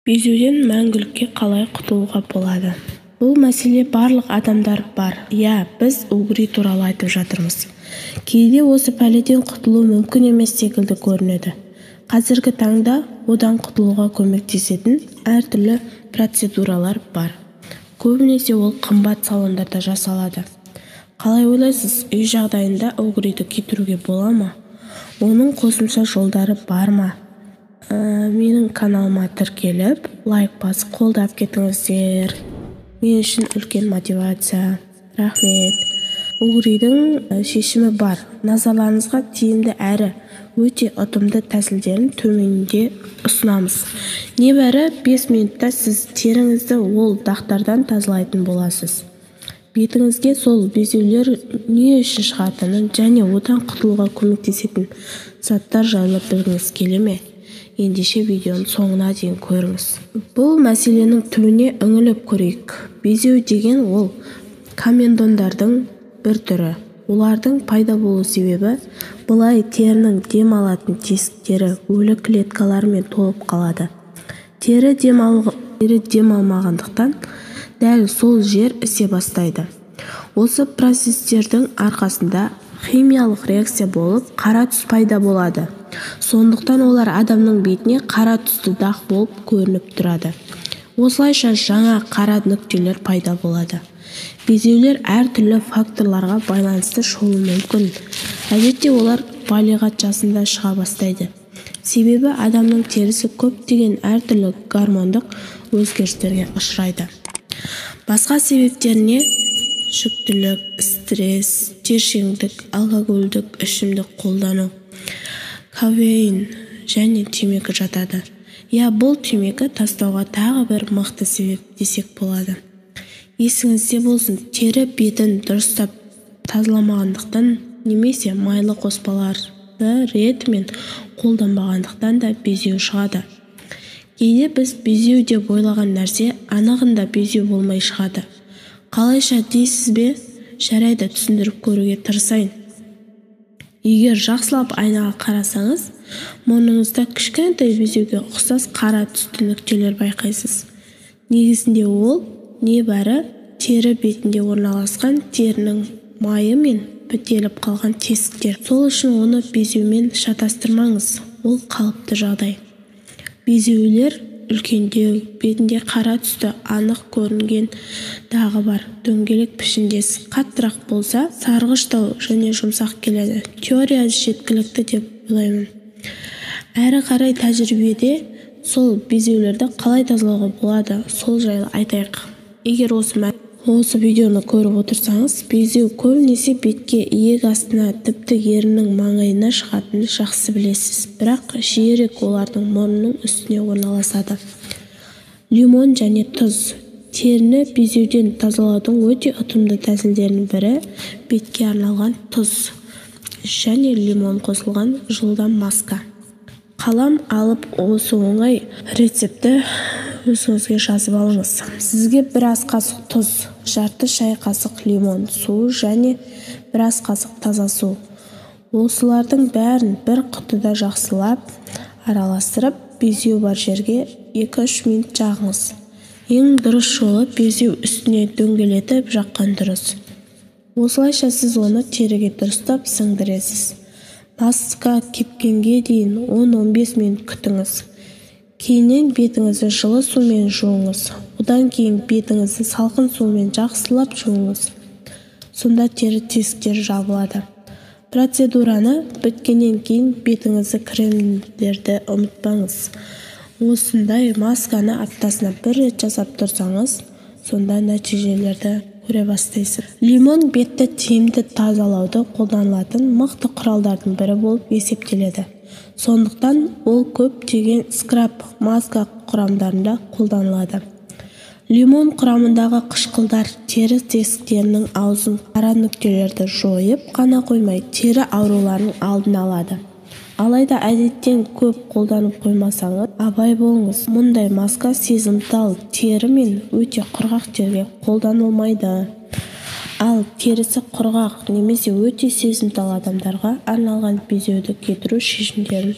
Безуден мәңгілікке қалай құтылуға болады? Бұл мәселе барлық адамдар бар. Біз угри туралы айтып жатырмыз. Кейде осы пәледен құтылу мүмкін емес секілді көрінеді. Қазіргі таңда одан құтылуға көмектесетін әртүрлі процедуралар бар. Көбінесе ол қымбат салондарда жасалады. Қалай ойлайсыз, үй жағдайында угриді кетіруге бола ма? Оның қосымша жолдары бар ма? Менің каналыма тіркеліп, лайк басып қолдап кетіңіздер. Мен үшін үлкен мотивация. Рахмет. Угридің шешімі бар. Назарларыңызға тиімді әрі өте ұтымды тәсілдерін төменде ұсынамыз. Небәрі 5 минутта сіз теріңізді ол дақтардан тазалайтын боласыз. Бетіңізге сол безеулер не үшін шығатынын және одан құтылуға көмектесетін заттар жайлы білгіңіз келе ме? Ендеше видеоның соңына дейін көріңіз. Бұл мәселенің түбіне үңіліп көрейік. Безеу деген ол комедондардың бір түрі. Олардың пайда болу себебі былай терінің дем алатын тесіктері өлі клеткалармен толып қалады. Тері дем алмағандықтан дәл сол жер ісе бастайды. Осы процестердің арқасында химиялық реакция болып қара түс пайда болады. Сондықтан олар адамның бетіне қара түсті дақ болып көрініп тұрады. Осылайша жаңа қара нүктелер пайда болады. Безеулер әртүрлі факторларға байланысты шолуы мүмкін. Әдетте олар балиғат жасында шыға бастайды. Себебі адамның терісі көптеген әртүрлі гормондық өзгерістерге ұшырайды. Басқа себептеріне жүктілік, стресс, тершеңдік, алкогольдік ішімдік қолдану, кофеин және темекі жатады. Бұл темекі тастауға тағы бір мықты себеп десек болады. Есіңізде болсын, тері бетін дұрыстап тазаламағандықтан немесе майлы қоспаларды ретімен қолданбағандықтан да безеу шығады. Кейде біз безеу деп ойлаған нәрсе анығында безеу болмай шығады. Қалайша дейсіз бе? Жарайды, түсіндіріп көруге тырысайын. Егер жақсылап айнаға қарасаңыз, мұрныңызда кішкентай безеуге ұқсас қара түсті нүктелер байқайсыз. Негізінде ол небәрі тері бетінде орналасқан терінің майы мен бітеліп қалған тесіктер. Сол үшін оны безеумен шатастырмаңыз. Ол қалыпты жағдай. Безеулер үлкендеу, бетінде қара түсті анық көрінген дағы бар. Дөңгелек пішіндес, қаттырақ болса, сарғыштау және жұмсақ келеді. Теория жеткілікті деп ойлаймын. Әрі қарай тәжірибеде сол безеулерді қалай тазалауға болады, сол жайлы айтайық. Егер осы видеоны көріп отырсаңыз, безеу көбінесе бетке, иек астына, тіпті еріннің маңайына шығатынын жақсы білесіз. Бірақ жиірек олардың мұрнының үстіне орналасады. Лимон және тұз. Теріні безеуден тазалаудың өте ұтымды тәсілдерінің бірі бетке арналған тұз және лимон қосылған жылдам маска. Қалам алып осы оңай рецепті өзіңізге жазып алыңыз. Сізге 1 ас қасық тұз, жарты шай қасық лимон суы және 1 ас қасық таза су. Осылардың бәрін бір құтыда жақсылап араластырып, безеу бар жерге 2-3 минут жағыңыз. Ең дұрыс жолы безеу үстіне дөңгелетіп жаққан дұрыс. Осылайша сіз оны теріге дұрыстап сіңдіресіз. Маска кепкенге дейін 10-15 минут күтіңіз. Кейіннен бетіңізді жылы сумен жуыңыз. Одан кейін бетіңізді салқын сумен жақсылап жуыңыз. Сонда тері тесіктері жабылады. Процедураны біткеннен кейін бетіңізді кремдерді ұмытпаңыз. Осындай масканы аптасына 1 рет жасап тұрсаңыз, сонда нәтижелерді көре бастайсыз. Лимон бетті тиімді тазалауды қолданылатын мықты құралдардың бірі болып есептеледі. Сондықтан ол көптеген скраб маска құрамдарында қолданылады. Лимон құрамындағы қышқылдар тері тесіктерінің аузын қара нүктелерді жойып қана қоймай, тері ауруларының алдын алады. Алайда әдеттен көп қолданып қоймасаңыз, абай болыңыз. Мұндай маска сезімтал тері мен өте құрғақ терге қолданылмайды. Ал терісі құрғақ немесе өте сезімтал адамдарға арналған безеуді кетіру шешімдерін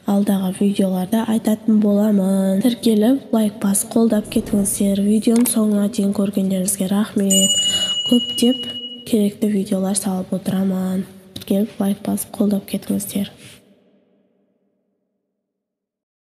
алдағы видеоларда айтатын боламын. Тіркеліп, лайк басып қолдап кетіңіздер. Видеоны соңына дейін көргендеріңізге рахмет. Көптеп керекті видеолар салып отырамын. Тіркеліп, лайк басып қолдап кетіңіздер.